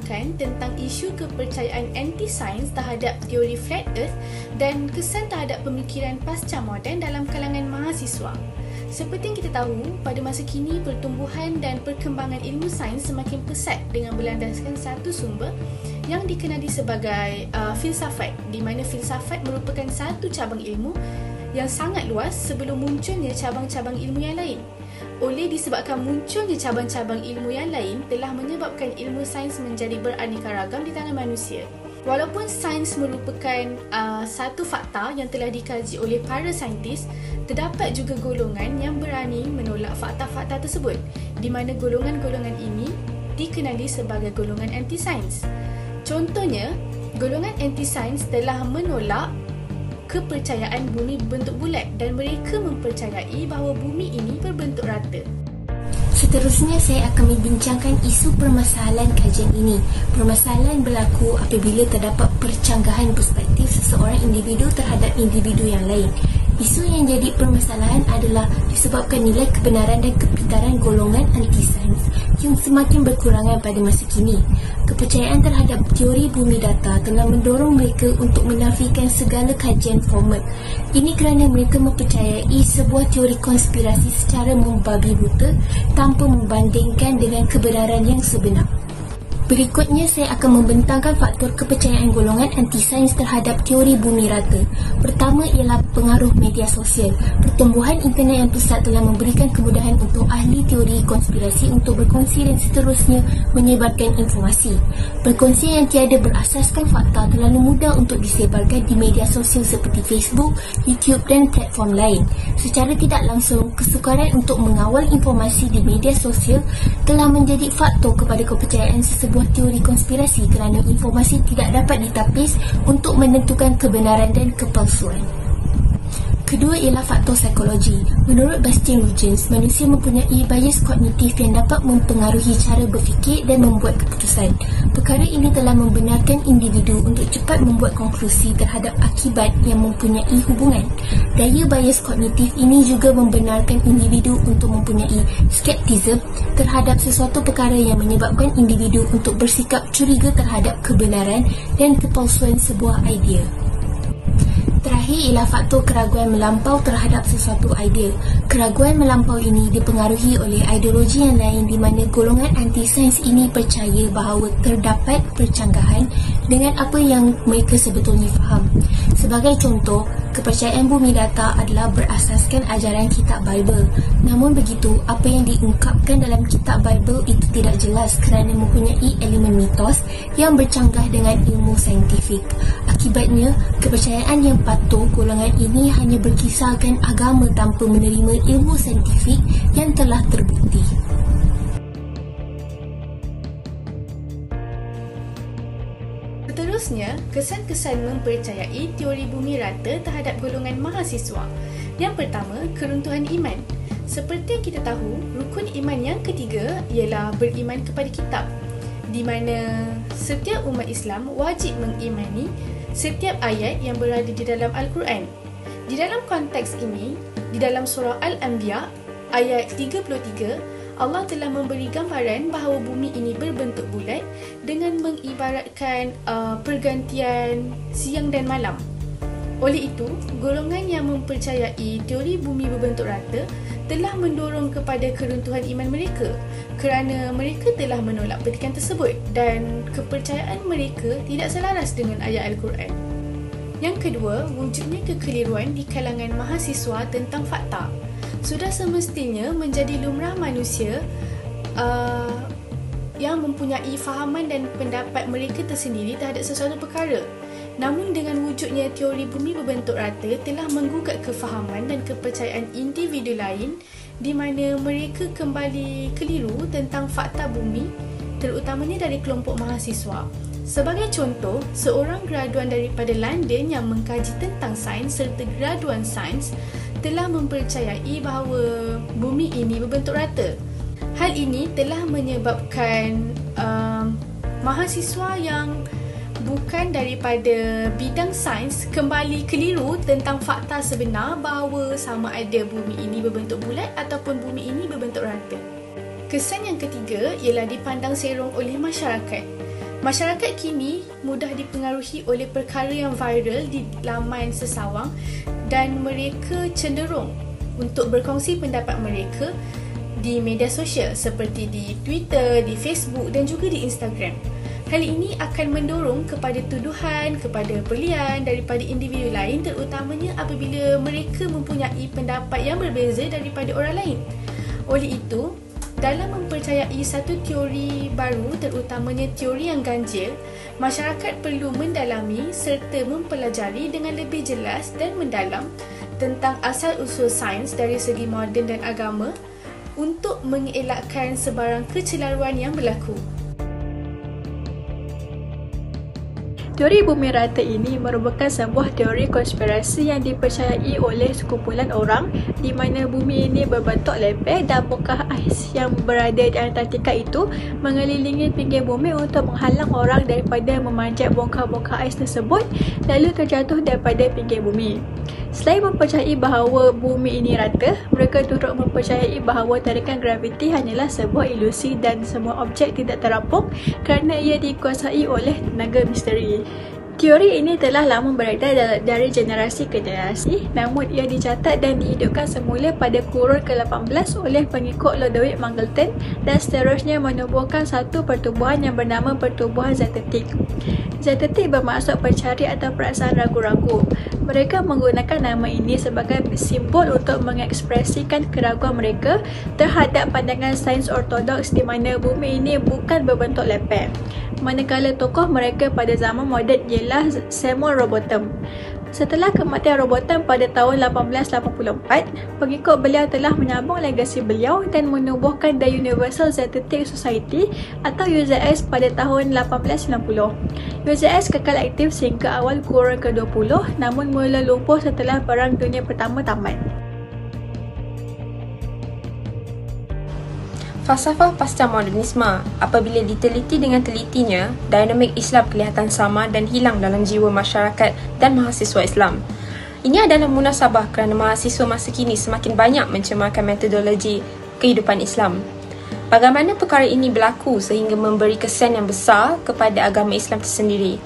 membincangkan tentang isu kepercayaan anti-sains terhadap teori flat earth dan kesan terhadap pemikiran pasca moden dalam kalangan mahasiswa. Seperti yang kita tahu, pada masa kini pertumbuhan dan perkembangan ilmu sains semakin pesat dengan berlandaskan satu sumber yang dikenali sebagai filsafat, di mana filsafat merupakan satu cabang ilmu yang sangat luas sebelum munculnya cabang-cabang ilmu yang lain. Oleh disebabkan munculnya cabang-cabang ilmu yang lain telah menyebabkan ilmu sains menjadi beraneka ragam di tangan manusia. Walaupun sains merupakan satu fakta yang telah dikaji oleh para saintis, terdapat juga golongan yang berani menolak fakta-fakta tersebut, di mana golongan-golongan ini dikenali sebagai golongan anti-sains. Contohnya, golongan anti-sains telah menolak kepercayaan bumi berbentuk bulat dan mereka mempercayai bahawa bumi ini berbentuk rata. Seterusnya, saya akan membincangkan isu permasalahan kajian ini. Permasalahan berlaku apabila terdapat percanggahan perspektif seseorang individu terhadap individu yang lain. Isu yang jadi permasalahan adalah disebabkan nilai kebenaran dan kepintaran golongan anti-sains yang semakin berkurangan pada masa kini. Kepercayaan terhadap teori bumi datar telah mendorong mereka untuk menafikan segala kajian formal. Ini kerana mereka mempercayai sebuah teori konspirasi secara membabi buta tanpa membandingkan dengan kebenaran yang sebenar. Berikutnya, saya akan membentangkan faktor kepercayaan golongan anti-sains terhadap teori bumi rata. Pertama ialah pengaruh media sosial. Pertumbuhan internet yang pesat telah memberikan kemudahan untuk ahli teori konspirasi untuk berkongsi dan seterusnya menyebarkan informasi. Perkongsian yang tiada berasaskan fakta terlalu mudah untuk disebarkan di media sosial seperti Facebook, YouTube dan platform lain. Secara tidak langsung, kesukaran untuk mengawal informasi di media sosial telah menjadi faktor kepada kepercayaan sesebuah teori konspirasi kerana informasi tidak dapat ditapis untuk menentukan kebenaran dan kepalsuan. Kedua ialah faktor psikologi. Menurut Bastian Huygens, manusia mempunyai bias kognitif yang dapat mempengaruhi cara berfikir dan membuat keputusan. Perkara ini telah membenarkan individu untuk cepat membuat konklusi terhadap akibat yang mempunyai hubungan. Daya bias kognitif ini juga membenarkan individu untuk mempunyai skeptisisme terhadap sesuatu perkara yang menyebabkan individu untuk bersikap curiga terhadap kebenaran dan kepalsuan sebuah idea. Terakhir ialah faktor keraguan melampau terhadap sesuatu idea. Keraguan melampau ini dipengaruhi oleh ideologi yang lain di mana golongan anti-sains ini percaya bahawa terdapat percanggahan dengan apa yang mereka sebetulnya faham. Sebagai contoh, kepercayaan bumi datar adalah berasaskan ajaran kitab Bible. Namun begitu, apa yang diungkapkan dalam kitab Bible itu tidak jelas kerana mempunyai elemen mitos yang bercanggah dengan ilmu saintifik. Akibatnya, kepercayaan yang patuh golongan ini hanya berkisarkan agama tanpa menerima ilmu saintifik yang telah terbukti. Seterusnya, kesan-kesan mempercayai teori bumi rata terhadap golongan mahasiswa. Yang pertama, keruntuhan iman. Seperti yang kita tahu, rukun iman yang ketiga ialah beriman kepada kitab, di mana setiap umat Islam wajib mengimani setiap ayat yang berada di dalam Al-Quran. Di dalam konteks ini, di dalam surah Al-Anbiya ayat 33, Allah telah memberi gambaran bahawa bumi ini berbentuk bulat dengan mengibaratkan pergantian siang dan malam. Oleh itu, golongan yang mempercayai teori bumi berbentuk rata telah mendorong kepada keruntuhan iman mereka kerana mereka telah menolak petikan tersebut dan kepercayaan mereka tidak selaras dengan ayat Al-Quran. Yang kedua, wujudnya kekeliruan di kalangan mahasiswa tentang fakta. Sudah semestinya menjadi lumrah manusia yang mempunyai fahaman dan pendapat mereka tersendiri terhadap sesuatu perkara. Namun dengan wujudnya teori bumi berbentuk rata telah menggugat kefahaman dan kepercayaan individu lain di mana mereka kembali keliru tentang fakta bumi, terutamanya dari kelompok mahasiswa. Sebagai contoh, seorang graduan daripada London yang mengkaji tentang sains serta graduan sains telah mempercayai bahawa bumi ini berbentuk rata. Hal ini telah menyebabkan mahasiswa yang bukan daripada bidang sains kembali keliru tentang fakta sebenar bahawa sama ada bumi ini berbentuk bulat ataupun bumi ini berbentuk rata. Kesan yang ketiga ialah dipandang serong oleh masyarakat. Masyarakat kini mudah dipengaruhi oleh perkara yang viral di laman sesawang dan mereka cenderung untuk berkongsi pendapat mereka di media sosial seperti di Twitter, di Facebook dan juga di Instagram. Hal ini akan mendorong kepada tuduhan kepada perlian daripada individu lain, terutamanya apabila mereka mempunyai pendapat yang berbeza daripada orang lain. Oleh itu, dalam mempercayai satu teori baru, terutamanya teori yang ganjil, masyarakat perlu mendalami serta mempelajari dengan lebih jelas dan mendalam tentang asal-usul sains dari segi moden dan agama untuk mengelakkan sebarang kecelaruan yang berlaku. Teori bumi rata ini merupakan sebuah teori konspirasi yang dipercayai oleh sekumpulan orang di mana bumi ini berbentuk lepeh dan bongkah ais yang berada di Antartika itu mengelilingi pinggir bumi untuk menghalang orang daripada memanjat bongkah-bongkah ais tersebut lalu terjatuh daripada pinggir bumi. Selain mempercayai bahawa bumi ini rata, mereka turut mempercayai bahawa tarikan graviti hanyalah sebuah ilusi dan semua objek tidak terapung kerana ia dikuasai oleh tenaga misteri. Teori ini telah lama beredar dari generasi ke generasi, namun ia dicatat dan dihidupkan semula pada kurun ke-18 oleh pengikut Ludwig Mangelten dan seterusnya menubuhkan satu pertubuhan yang bernama Pertubuhan Zetetik. Zetetik bermaksud pencari atau perasaan ragu-ragu. Mereka menggunakan nama ini sebagai simbol untuk mengekspresikan keraguan mereka terhadap pandangan sains ortodoks di mana bumi ini bukan berbentuk lepeh. Manakala tokoh mereka pada zaman moden ialah Samuel Robotham. Setelah kematian Robotham pada tahun 1884, pengikut beliau telah menyambung legasi beliau dan menubuhkan The Universal Zetetic Society atau UZS pada tahun 1890. UZS kekal aktif sehingga awal kurun ke-20 namun mula lumpuh setelah Perang Dunia Pertama tamat. Falsafah pasca modernisme. Apabila diteliti dengan telitinya, dinamik Islam kelihatan sama dan hilang dalam jiwa masyarakat dan mahasiswa Islam. Ini adalah munasabah kerana mahasiswa masa kini semakin banyak mencemarkan metodologi kehidupan Islam. Bagaimana perkara ini berlaku sehingga memberi kesan yang besar kepada agama Islam tersendiri?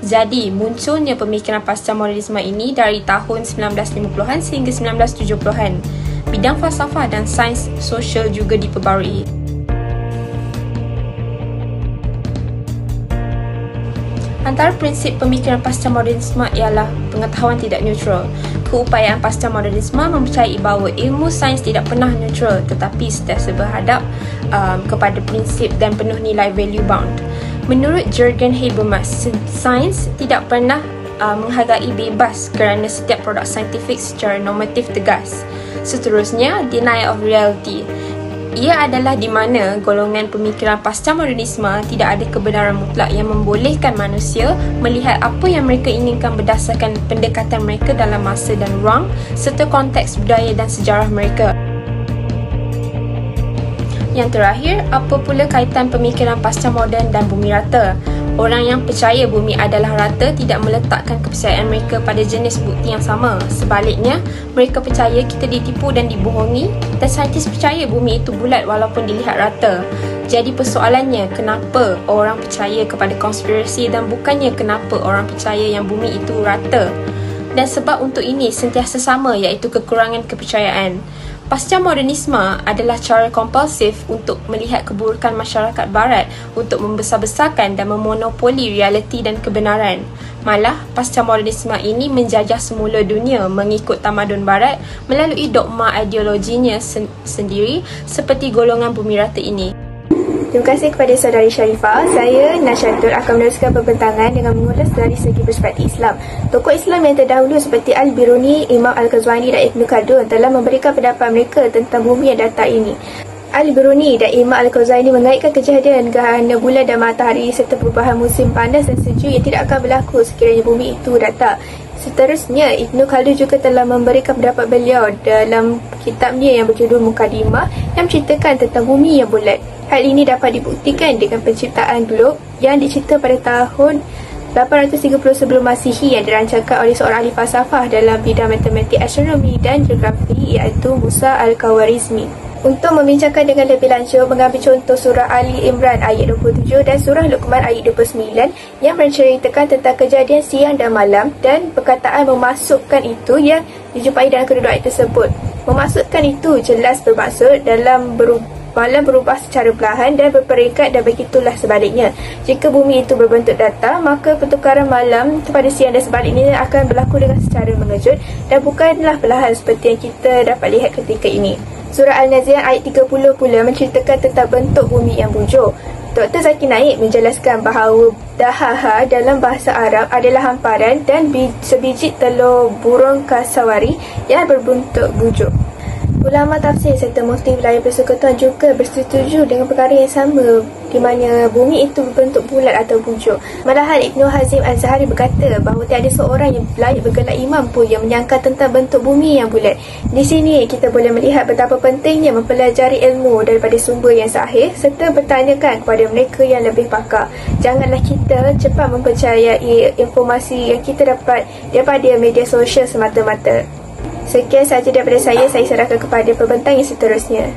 Jadi, munculnya pemikiran pasca modernisme ini dari tahun 1950-an sehingga 1970-an. Bidang falsafah dan sains sosial juga diperbarui. Antara prinsip pemikiran pasca modernisme ialah pengetahuan tidak neutral. Keupayaan pasca modernisme mempercayai bahawa ilmu sains tidak pernah neutral tetapi sentiasa berhadap kepada prinsip dan penuh nilai value bound. Menurut Jürgen Habermas, sains tidak pernah menghargai bebas kerana setiap produk saintifik secara normatif tegas. Seterusnya, denial of reality. Ia adalah di mana golongan pemikiran pasca modernisme tidak ada kebenaran mutlak yang membolehkan manusia melihat apa yang mereka inginkan berdasarkan pendekatan mereka dalam masa dan ruang serta konteks budaya dan sejarah mereka. Yang terakhir, apa pula kaitan pemikiran pasca moden dan bumi rata? Orang yang percaya bumi adalah rata tidak meletakkan kepercayaan mereka pada jenis bukti yang sama. Sebaliknya, mereka percaya kita ditipu dan dibohongi dan saintis percaya bumi itu bulat walaupun dilihat rata. Jadi persoalannya, kenapa orang percaya kepada konspirasi dan bukannya kenapa orang percaya yang bumi itu rata? Dan sebab untuk ini sentiasa sama iaitu kekurangan kepercayaan. Pasca modernisme adalah cara kompulsif untuk melihat keburukan masyarakat barat untuk membesar-besarkan dan memonopoli realiti dan kebenaran. Malah, pasca modernisme ini menjajah semula dunia mengikut tamadun barat melalui dogma ideologinya sendiri seperti golongan bumi rata ini. Terima kasih kepada saudari Sharifah. Saya, Nasyatul, akan meneruskan pembentangan dengan mengulas dari segi perspektif Islam. Tokoh Islam yang terdahulu seperti Al-Biruni, Imam Al-Ghazwani dan Ibn Khaldun telah memberikan pendapat mereka tentang bumi yang datar ini. Al-Biruni dan Imam Al-Ghazwani mengaitkan kejadian gerhana bulan dan matahari serta perubahan musim panas dan sejuk yang tidak akan berlaku sekiranya bumi itu datar. Seterusnya, Ibn Khaldun juga telah memberikan pendapat beliau dalam kitabnya yang berjudul Muqaddimah yang menceritakan tentang bumi yang bulat. Hal ini dapat dibuktikan dengan penciptaan globe yang dicipta pada tahun 830 sebelum Masihi yang dirancangkan oleh seorang ahli falsafah dalam bidang matematik, astronomi dan geografi iaitu Musa Al-Khawarizmi. Untuk membincangkan dengan lebih lanjut, mengambil contoh surah Ali Imran ayat 27 dan surah Luqman ayat 29 yang menceritakan tentang kejadian siang dan malam dan perkataan memasukkan itu yang dijumpai dalam kedua ayat tersebut. Memasukkan itu jelas bermaksud dalam malam berubah secara perlahan dan berperingkat, dan begitulah sebaliknya. Jika bumi itu berbentuk datar, maka pertukaran malam kepada siang dan sebaliknya akan berlaku dengan secara mengejut dan bukanlah perlahan seperti yang kita dapat lihat ketika ini. Surah Al-Nazi'at ayat 30 pula menceritakan tentang bentuk bumi yang bujur. Dr. Zaki Naik menjelaskan bahawa dahaha dalam bahasa Arab adalah hamparan dan sebiji telur burung kasawari yang berbentuk bujur. Ulama tafsir serta mufti wilayah persekutuan juga bersetuju dengan perkara yang sama, di mana bumi itu berbentuk bulat atau bujur. Malahan Ibnu Hazim Al-Zahari berkata bahawa tiada seorang yang layak bergelar imam pun yang menyangka tentang bentuk bumi yang bulat. Di sini kita boleh melihat betapa pentingnya mempelajari ilmu daripada sumber yang sahih serta bertanyakan kepada mereka yang lebih pakar. Janganlah kita cepat mempercayai informasi yang kita dapat daripada media sosial semata-mata. Sekian sahaja daripada saya serahkan kepada pembentang yang seterusnya.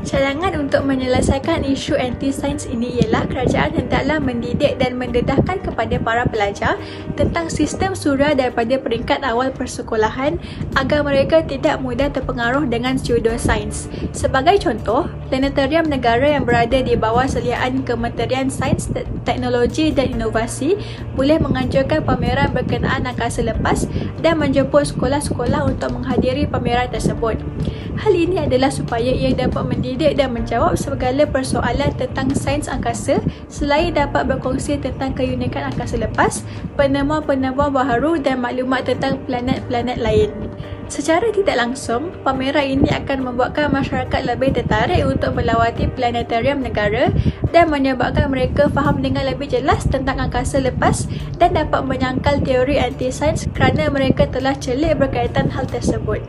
Cadangan untuk menyelesaikan isu anti-sains ini ialah kerajaan hendaklah mendidik dan mendedahkan kepada para pelajar tentang sistem surya daripada peringkat awal persekolahan agar mereka tidak mudah terpengaruh dengan pseudosains. Sebagai contoh, planetarium negara yang berada di bawah seliaan Kementerian Sains, Teknologi dan Inovasi boleh menganjurkan pameran berkenaan angkasa lepas dan menjemput sekolah-sekolah untuk menghadiri pameran tersebut. Hal ini adalah supaya ia dapat mendidik dan menjawab segala persoalan tentang sains angkasa selain dapat berkongsi tentang keunikan angkasa lepas, penemuan-penemuan baharu dan maklumat tentang planet-planet lain. Secara tidak langsung, pameran ini akan membuatkan masyarakat lebih tertarik untuk melawati planetarium negara dan menyebabkan mereka faham dengan lebih jelas tentang angkasa lepas dan dapat menyangkal teori anti-sains kerana mereka telah celik berkaitan hal tersebut.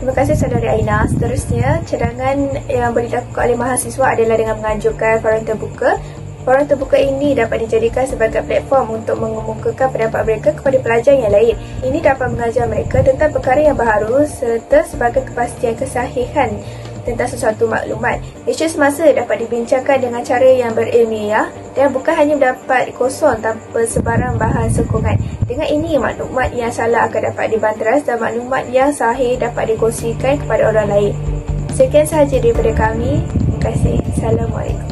Terima kasih saudari Aina. Seterusnya, cadangan yang boleh dilakukan oleh mahasiswa adalah dengan menganjurkan forum terbuka. Forum terbuka ini dapat dijadikan sebagai platform untuk mengemukakan pendapat mereka kepada pelajar yang lain. Ini dapat mengajar mereka tentang perkara yang baharu serta sebagai kepastian kesahihan tentang sesuatu maklumat. Isu semasa dapat dibincangkan dengan cara yang berilmiah dan bukan hanya dapat kosong tanpa sebarang bahan sokongan. Dengan ini, maklumat yang salah akan dapat dibanteras dan maklumat yang sahih dapat dikongsikan kepada orang lain. Sekian sahaja daripada kami. Terima kasih. Assalamualaikum.